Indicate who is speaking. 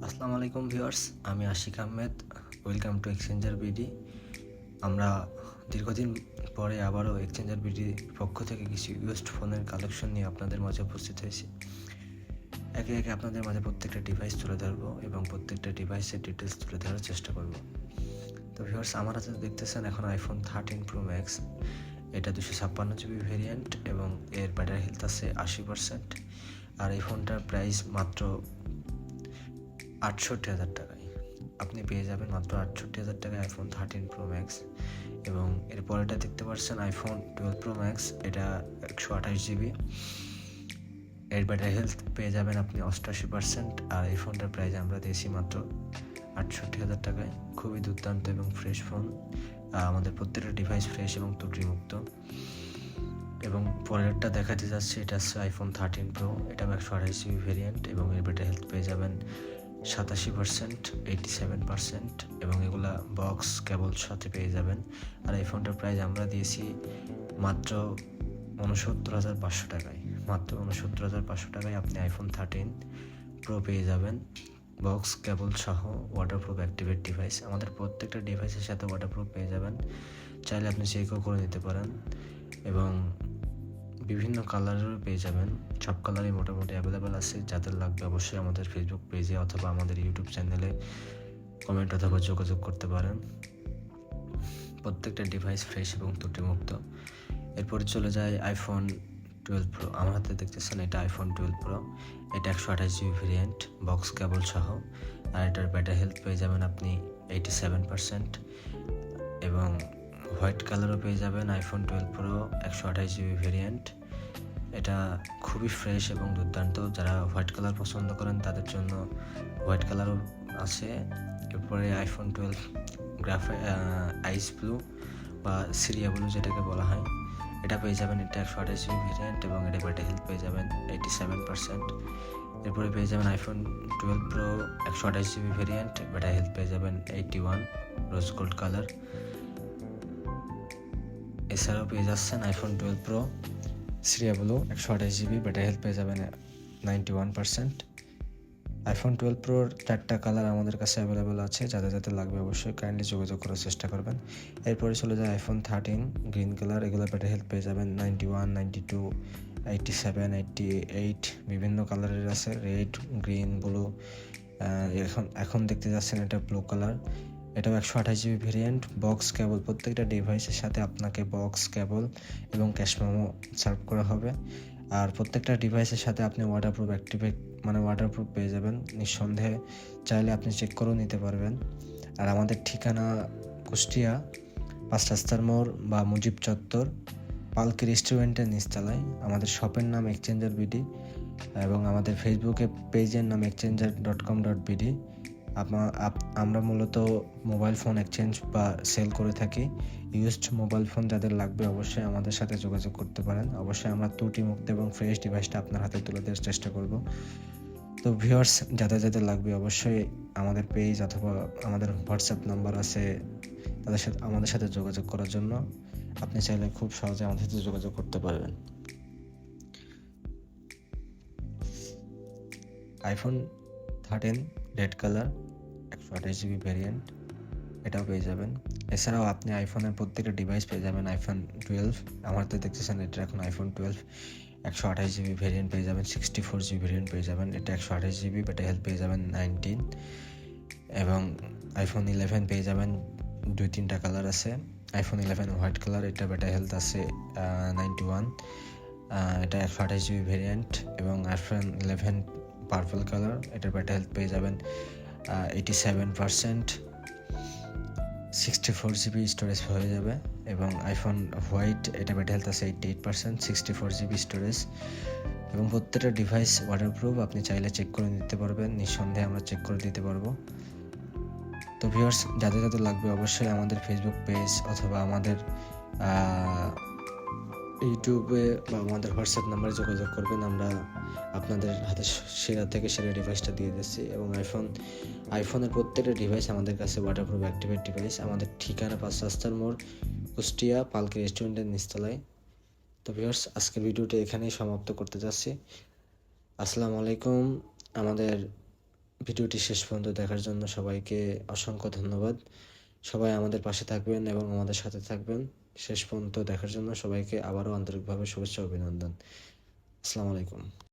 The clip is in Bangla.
Speaker 1: আসসালামু আলাইকুম ভিউয়ার্স, আমি Ashik Ahmed. Welcome to exchanger BD. আমরা দীর্ঘদিন পরে আবারও এক্সচেঞ্জার বিডির পক্ষ থেকে কিছু ইউজড ফোনের কালেকশন নিয়ে আপনাদের মাঝে উপস্থিত হয়েছি। একে একে আপনাদের মাঝে প্রত্যেকটা ডিভাইস তুলে ধরবো এবং প্রত্যেকটা ডিভাইসের ডিটেলস তুলে ধরার চেষ্টা করব। তো ভিউয়ার্স, আমার হাতে দেখতেছেন এখন আইফোন 13 প্রো ম্যাক্স। এটা 256 জিবি ভেরিয়েন্ট এবং এর ব্যাটারি হেলথ আছে 80%। আর এই ফোনটার প্রাইস মাত্র 68,000 টাকায় আপনি পেয়ে যাবেন। মাত্র 68,000 টাকায় আইফোন 13 প্রো ম্যাক্স। এবং এর পরেটা দেখতে পাচ্ছেন আইফোন 12 প্রো ম্যাক্স। এটা 128 জিবি। এর ব্যাটারি হেলথ পেয়ে যাবেন আপনি 88%। আর এই ফোনটার প্রাইস আমরা দিয়েছি মাত্র 68,000 টাকায়। খুবই দুর্দান্ত এবং ফ্রেশ ফোন। আমাদের প্রত্যেকটা ডিভাইস ফ্রেশ এবং ত্রুটিমুক্ত। এবং পরেরটা দেখাতে যাচ্ছে, এটা হচ্ছে আইফোন 13 প্রো। এটা 128 জিবি ভেরিয়েন্ট এবং এর ব্যাটারি হেলথ পেয়ে যাবেন 87%, 87%। এবং এগুলা বক্স কেবল সাথে পেয়ে যাবেন। আর এই ফোনটার প্রাইস আমরা দিয়েছি মাত্র 69,500 টাকায়। মাত্র 69,500 টাকায় আপনি আইফোন 13 প্রো পেয়ে যাবেন, বক্স কেবল সহ, ওয়াটারপ্রুফ অ্যাক্টিভেট ডিভাইস। আমাদের প্রত্যেকটা ডিভাইসের সাথে ওয়াটারপ্রুফ পেয়ে যাবেন, চাইলে আপনি চেকও করে নিতে পারেন। এবং বিভিন্ন কালারেরও পেয়ে যাবেন, সব কালারই মোটামুটি অ্যাভেলেবেল আছে। যাদের লাগবে অবশ্যই আমাদের ফেসবুক পেজে অথবা আমাদের ইউটিউব চ্যানেলে কমেন্ট অথবা যোগাযোগ করতে পারেন। প্রত্যেকটা ডিভাইস ফ্রেশ এবং ত্রুটিমুক্ত। এরপরে চলে যায় আইফোন 12 প্রো। আমার হাতে দেখতেছেন এটা আইফোন 12 প্রো। এটা 128 জিবি ভেরিয়েন্ট, বক্স কেবল সহ। আর এটার ব্যাটারি হেলথ পেয়ে যাবেন আপনি 87%। এবং হোয়াইট কালারও পেয়ে যাবেন আইফোন 12 প্রো 128 জিবি ভেরিয়েন্ট। এটা খুবই ফ্রেশ এবং দুর্দান্ত। যারা হোয়াইট কালার পছন্দ করেন তাদের জন্য হোয়াইট কালারও আছে। এরপরে আইফোন 12 আইস ব্লু বা সিরিয়া ব্লু যেটাকে বলা হয়, এটা পেয়ে যাবেন। এটা 128 জিবি ভেরিয়েন্ট এবং এটা ব্যাটারি হেলথ পেয়ে যাবেন 87%। এরপরে পেয়ে যাবেন iPhone 12 pro 128 GB variant, battery health পেয়ে যাবেন 81, রোজ গোল্ড কালার। এছাড়াও পেয়ে যাচ্ছেন iPhone 12 pro Syria blue 128 GB, battery health পেয়ে যাবেন 91%। আইফোন 12 প্রোর 4টা কালার আমাদের কাছে অ্যাভেলেবেল আছে। যাদের যাদের লাগবে অবশ্যই কাইন্ডলি যোগাযোগ করার চেষ্টা করবেন। এরপরে চলে যায় আইফোন 13 গ্রিন কালার। এগুলো ব্যাটারি হেলথ পেয়ে যাবেন 91, 92, 87, 88। বিভিন্ন কালারের আছে, রেড, গ্রিন, ব্লু। এখন দেখতে যাচ্ছেন এটা ব্লু কালার। এটাও 128 জিবি ভেরিয়েন্ট, বক্স কেবল। প্রত্যেকটা ডিভাইসের সাথে আপনাকে বক্স কেবল এবং ক্যাশ মেমো সার্ভ করা হবে। আর প্রত্যেকটা ডিভাইসের সাথে আপনি ওয়াটারপ্রুফ ওয়াটারপ্রুফ পেয়ে যাবেন নিঃসন্দেহে। চাইলে আপনি চেক করেও নিতে পারবেন। আর আমাদের ঠিকানা কুষ্টিয়া 5 রাস্তার মোড় বা মুজিব চত্বর, পালকি রেস্টুরেন্টের নিচতলায়। আমাদের শপের নাম এক্সচেঞ্জার বিডি এবং আমাদের ফেসবুকে পেজের নাম exchanger.com.bd। আমরা মূলত মোবাইল ফোন এক্সচেঞ্জ বা সেল করে থাকি। ইউজড মোবাইল ফোন যাদের লাগবে অবশ্যই আমাদের সাথে যোগাযোগ করতে পারেন। অবশ্যই আমরা ত্রুটিমুক্ত এবং ফ্রেশ ডিভাইসটা আপনার হাতে তুলে দেওয়ার চেষ্টা করব। তো ভিউয়ার্স, যাদের যাদের লাগবে অবশ্যই আমাদের পেজ অথবা আমাদের হোয়াটসঅ্যাপ নাম্বার আছে, আমাদের সাথে যোগাযোগ করার জন্য আপনি চাইলে খুব সহজে আমাদের সাথে যোগাযোগ করতে পারবেন। IPhone 13 red colour 128 GB variant, এটাও পেয়ে যাবেন। এছাড়াও আপনি আইফোনের প্রত্যেকটা ডিভাইস পেয়ে যাবেন। আইফোন 12 আমার তো দেখতেছেন এটা এখন আইফোন 12 128 জিবি ভেরিয়েন্ট পেয়ে যাবেন, 64 জিবি ভেরিয়েন্ট পেয়ে যাবেন। এটা 128 জিবি, ব্যাটারি হেলথ পেয়ে যাবেন 19। এবং আইফোন 11 পেয়ে যাবেন 2-3টা কালার আছে। আইফোন 11 হোয়াইট কালার, এটা ব্যাটারি হেলথ আছে 91। এটা 128 জিবি ভেরিয়েন্ট। এবং আইফোন 11 পার্পল কালার, এটার ব্যাটারি হেলথ পেয়ে যাবেন 87%, 64 জিবি স্টোরেজ হয়ে যাবে। এবং আইফোন হোয়াইট, এটা ব্যাটারি হেলথ আছে 88%, 64 জিবি স্টোরেজ। এবং প্রত্যেকটা ডিভাইস ওয়াটারপ্রুফ, আপনি চাইলে চেক করে নিতে পারবেন, নিঃসন্দেহে আমরা চেক করে দিতে পারবো। তো ভিউয়ার্স, যাদের যাদের লাগবে অবশ্যই আমাদের ফেসবুক পেজ অথবা আমাদের ইউটিউবে বা আমাদের হোয়াটসঅ্যাপ নাম্বারে যোগাযোগ করবেন। আমরা আপনাদের হাতে সেরা থেকে সেরা ডিভাইসটা দিয়ে দিচ্ছি। এবং আইফোনের প্রত্যেকটা ডিভাইস আমাদের কাছে ওয়াটারপ্রুফ অ্যাক্টিভেট ডিভাইস। আমাদের ঠিকানা 5 রাস্তার মোড়, কুষ্টিয়া, পালকি রেস্টুরেন্টের নিচতলায়। তো ভিউয়ার্স, আজকের ভিডিওটা এখানেই সমাপ্ত করতে যাচ্ছি। আসসালামু আলাইকুম। আমাদের ভিডিওটি শেষ পর্যন্ত দেখার জন্য সবাইকে অসংখ্য ধন্যবাদ। সবাই আমাদের পাশে থাকবেন এবং আমাদের সাথে থাকবেন। শেষ পর্যন্ত দেখার জন্য সবাইকে আবারও আন্তরিকভাবে শুভেচ্ছা ও অভিনন্দন। আসসালামু আলাইকুম।